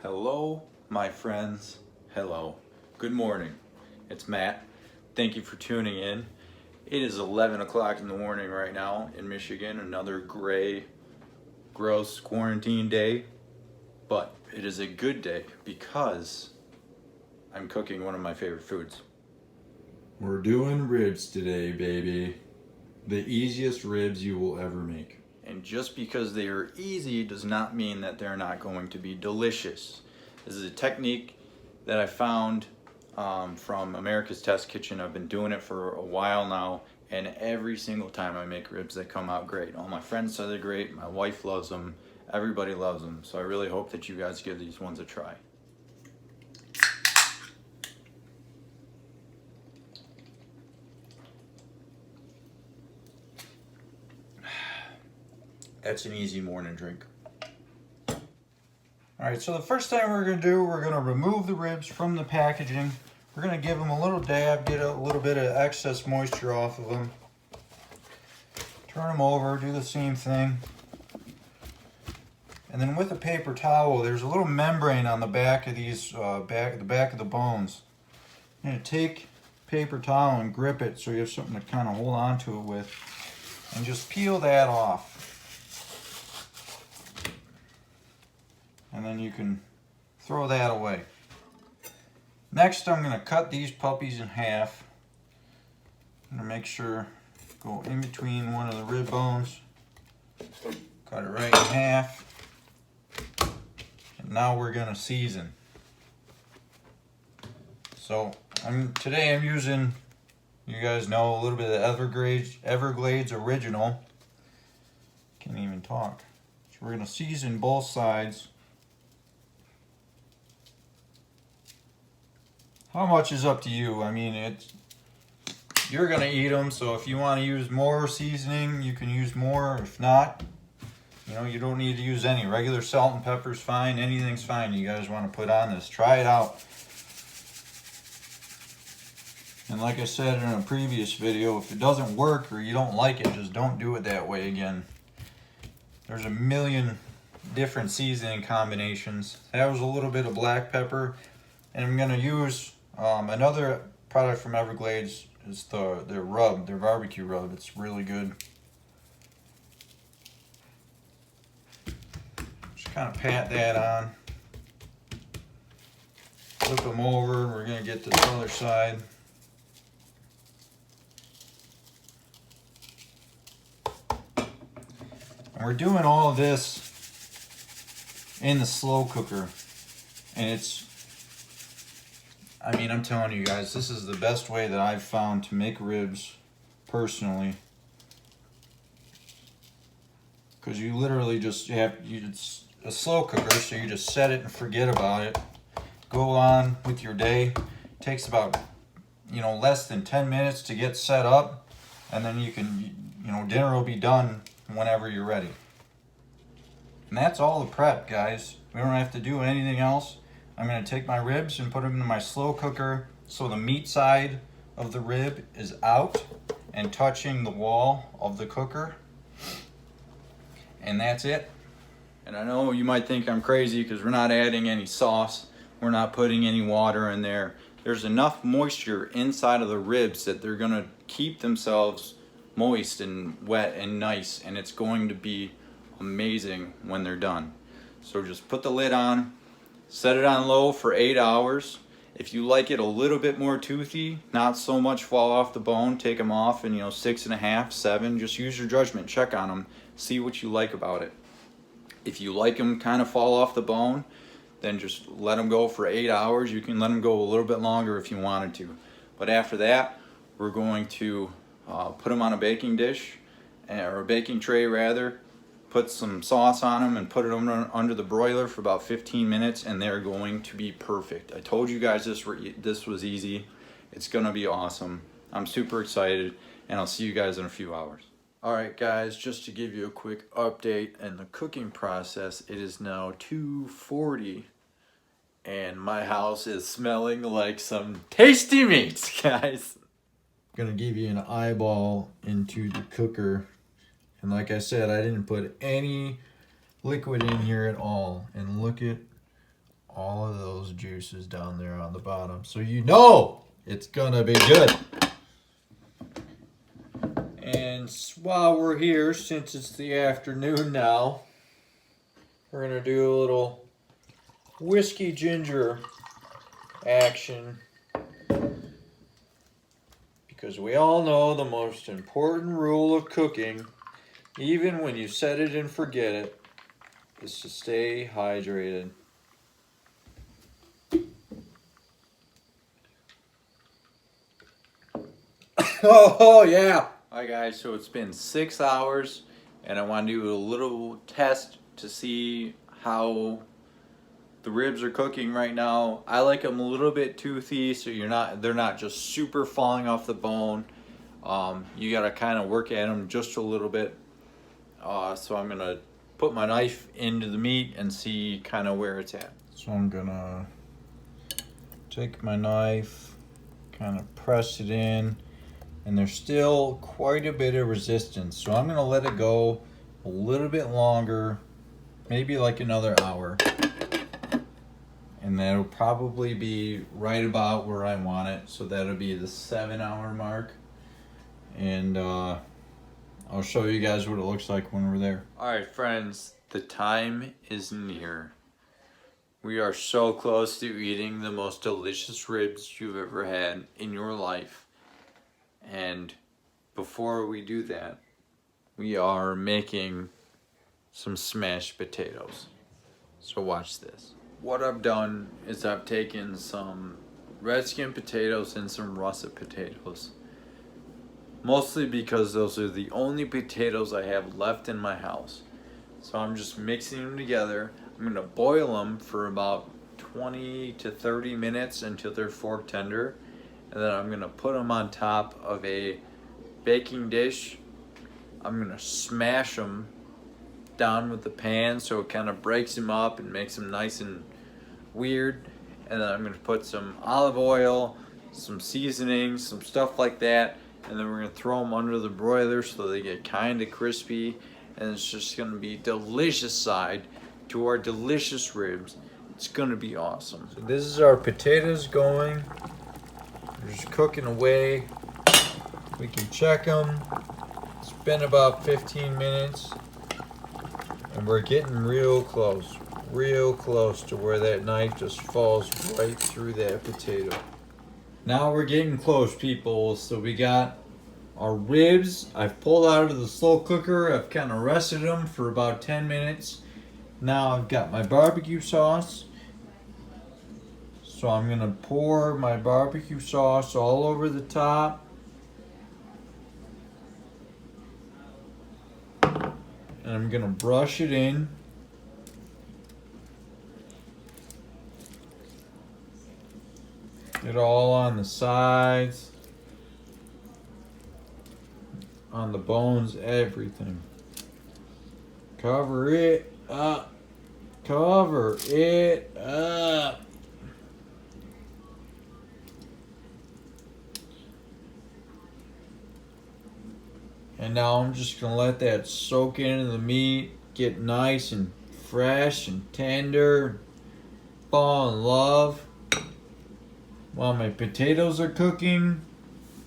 Hello, my friends. Hello. Good morning. It's Matt. Thank you for tuning in. It is 11 o'clock in the morning right now in Michigan. Another gray, gross quarantine day. But it is a good day because I'm cooking one of my favorite foods. We're doing ribs today, baby. The easiest ribs you will ever make. And just because they are easy does not mean that they're not going to be delicious. This is a technique that I found from America's Test Kitchen. I've been doing it for a while now, and every single time I make ribs, they come out great. All my friends say they're great. My wife loves them. Everybody loves them. So I really hope that you guys give these ones a try. That's an easy morning drink. Alright, so the first thing we're going to do, we're going to remove the ribs from the packaging. We're going to give them a little dab, get a little bit of excess moisture off of them. Turn them over, do the same thing. And then with a paper towel, there's a little membrane on the back of these, the back of the bones. You're going to take paper towel and grip it so you have something to kind of hold on to it with. And just peel that off. And then you can throw that away. Next, I'm going to cut these puppies in half. I'm going to make sure, go in between one of the rib bones. Cut it right in half. And now we're going to season. So today I'm using, you guys know, a little bit of Everglades Original. Can't even talk. So we're going to season both sides. How much is up to you? I mean, you're gonna eat them, so if you want to use more seasoning, you can use more. If not, you don't need to use any. Regular salt and pepper's fine. Anything's fine you guys want to put on this. Try it out. And like I said in a previous video, if it doesn't work or you don't like it, just don't do it that way again. There's a million different seasoning combinations. That was a little bit of black pepper, and I'm gonna use another product from Everglades is their rub, their barbecue rub. It's really good. Just kind of pat that on. Flip them over. We're going to get this other side. And we're doing all of this in the slow cooker. And I'm telling you guys, this is the best way that I've found to make ribs personally. Because you literally just it's a slow cooker, so you just set it and forget about it. Go on with your day. It takes about, less than 10 minutes to get set up. And then you can, dinner will be done whenever you're ready. And that's all the prep, guys. We don't have to do anything else. I'm going to take my ribs and put them in my slow cooker so the meat side of the rib is out and touching the wall of the cooker. And that's it. And I know you might think I'm crazy because we're not adding any sauce. We're not putting any water in there. There's enough moisture inside of the ribs that they're going to keep themselves moist and wet and nice. And it's going to be amazing when they're done. So just put the lid on. Set it on low for 8 hours. If you like it a little bit more toothy, not so much fall off the bone, take them off in 6.5, 7. Just use your judgment. Check on them. See what you like about it. If you like them kind of fall off the bone, then just let them go for 8 hours. You can let them go a little bit longer if you wanted to. But after that, we're going to put them on a baking dish, or a baking tray rather. Put some sauce on them and put it under the broiler for about 15 minutes, and they're going to be perfect. I told you guys this was easy. It's gonna be awesome. I'm super excited, and I'll see you guys in a few hours. Alright guys, just to give you a quick update in the cooking process, it is now 2:40 and my house is smelling like some tasty meats, guys. Gonna give you an eyeball into the cooker. And like I said, I didn't put any liquid in here at all. And look at all of those juices down there on the bottom. So you know it's gonna be good. And while we're here, since it's the afternoon now, we're gonna do a little whiskey ginger action. Because we all know the most important rule of cooking, even when you set it and forget it, is to stay hydrated. Oh yeah. Alright guys, so it's been 6 hours and I want to do a little test to see how the ribs are cooking right now. I like them a little bit toothy, so they're not just super falling off the bone. You gotta kind of work at them just a little bit. So I'm gonna put my knife into the meat and see kind of where it's at. So I'm gonna take my knife, kind of press it in, and there's still quite a bit of resistance. So I'm gonna let it go a little bit longer, maybe like another hour. And that'll probably be right about where I want it. So that'll be the 7-hour mark. And I'll show you guys what it looks like when we're there. All right, friends, the time is near. We are so close to eating the most delicious ribs you've ever had in your life. And before we do that, we are making some smashed potatoes. So watch this. What I've done is I've taken some red skin potatoes and some russet potatoes. Mostly because those are the only potatoes I have left in my house. So I'm just mixing them together. I'm gonna boil them for about 20 to 30 minutes until they're fork tender. And then I'm gonna put them on top of a baking dish. I'm gonna smash them down with the pan so it kind of breaks them up and makes them nice and weird. And then I'm gonna put some olive oil, some seasonings, some stuff like that, and then we're gonna throw them under the broiler so they get kind of crispy, and it's just gonna be delicious side to our delicious ribs. It's gonna be awesome. So this is our potatoes going. They're just cooking away. We can check them. It's been about 15 minutes. And we're getting real close to where that knife just falls right through that potato. Now we're getting close, people. So we got our ribs. I've pulled out of the slow cooker. I've kind of rested them for about 10 minutes. Now I've got my barbecue sauce. So I'm gonna pour my barbecue sauce all over the top. And I'm gonna brush it in. Get all on the sides, on the bones, everything. Cover it up. Cover it up. And now I'm just gonna let that soak into the meat, get nice and fresh and tender, fall in love. While my potatoes are cooking,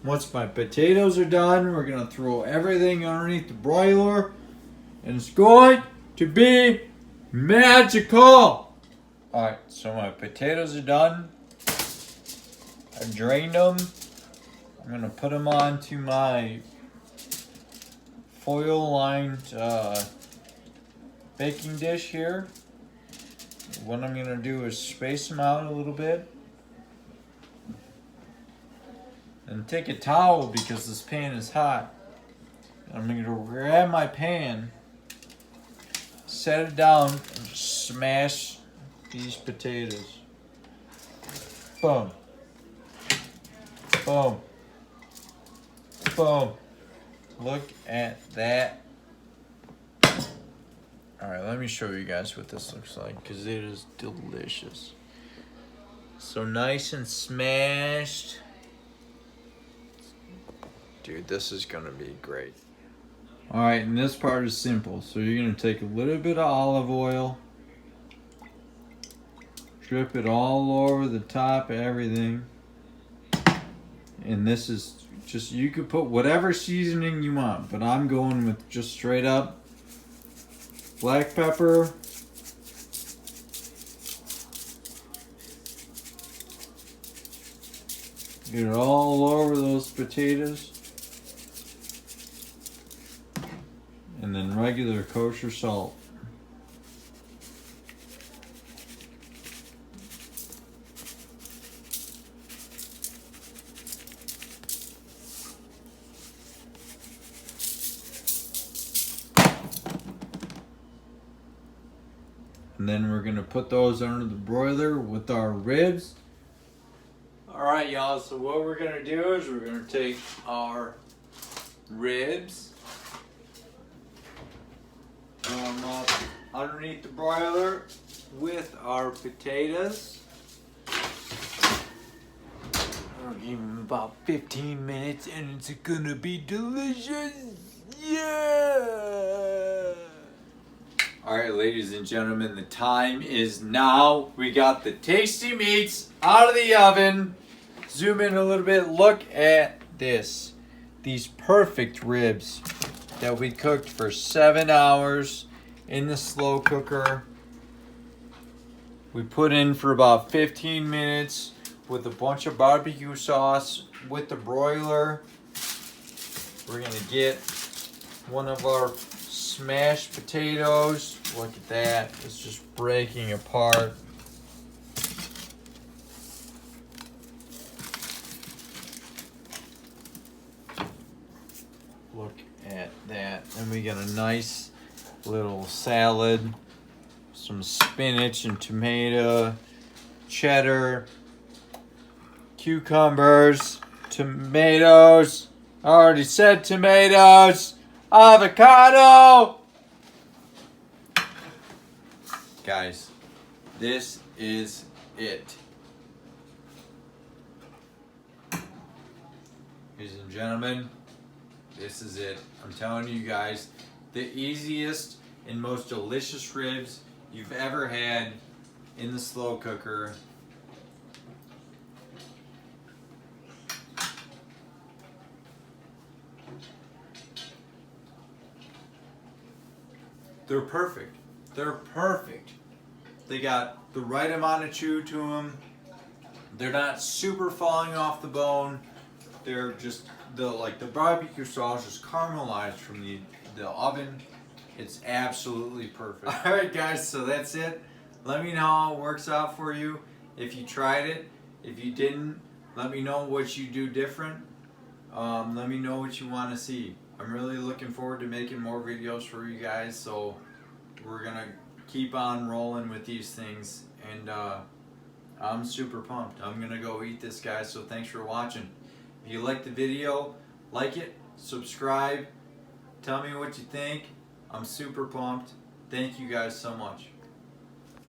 once my potatoes are done, we're gonna throw everything underneath the broiler, and it's going to be magical. Alright, so my potatoes are done. I've drained them. I'm gonna put them onto my foil-lined baking dish here. What I'm gonna do is space them out a little bit. And take a towel because this pan is hot. I'm gonna grab my pan, set it down, and just smash these potatoes. Boom. Boom. Boom. Look at that. Alright, let me show you guys what this looks like because it is delicious. So nice and smashed. Dude, this is gonna be great. Alright, and this part is simple. So you're gonna take a little bit of olive oil, Drip it all over the top of everything. And this is just, you could put whatever seasoning you want, but I'm going with just straight up black pepper. Get it all over those potatoes. And then regular kosher salt. And then we're gonna put those under the broiler with our ribs. Alright y'all, so what we're gonna do is we're gonna take our ribs, up underneath the broiler with our potatoes. I'll give them about 15 minutes and it's gonna be delicious. Yeah! Alright, ladies and gentlemen, the time is now. We got the tasty meats out of the oven. Zoom in a little bit. Look at this. These perfect ribs that we cooked for 7 hours in the slow cooker. We put in for about 15 minutes with a bunch of barbecue sauce with the broiler. We're gonna get one of our smashed potatoes. Look at that, it's just breaking apart. Look at that. And we got a nice little salad, some spinach and tomato, cheddar, cucumbers, tomatoes. I already said tomatoes. Avocado. Guys, this is it. Ladies and gentlemen, this is it. I'm telling you guys, the easiest and most delicious ribs you've ever had in the slow cooker. They're perfect. They're perfect. They got the right amount of chew to them. They're not super falling off the bone. They're just the barbecue sauce is caramelized from the oven. It's absolutely perfect. All right, guys. So that's it. Let me know how it works out for you. If you tried it, if you didn't, let me know what you do different. Let me know what you want to see. I'm really looking forward to making more videos for you guys, so we're gonna keep on rolling with these things, and I'm super pumped. I'm gonna go eat this, guys, so thanks for watching. If you liked the video, like it, subscribe, tell me what you think. I'm super pumped. Thank you guys so much.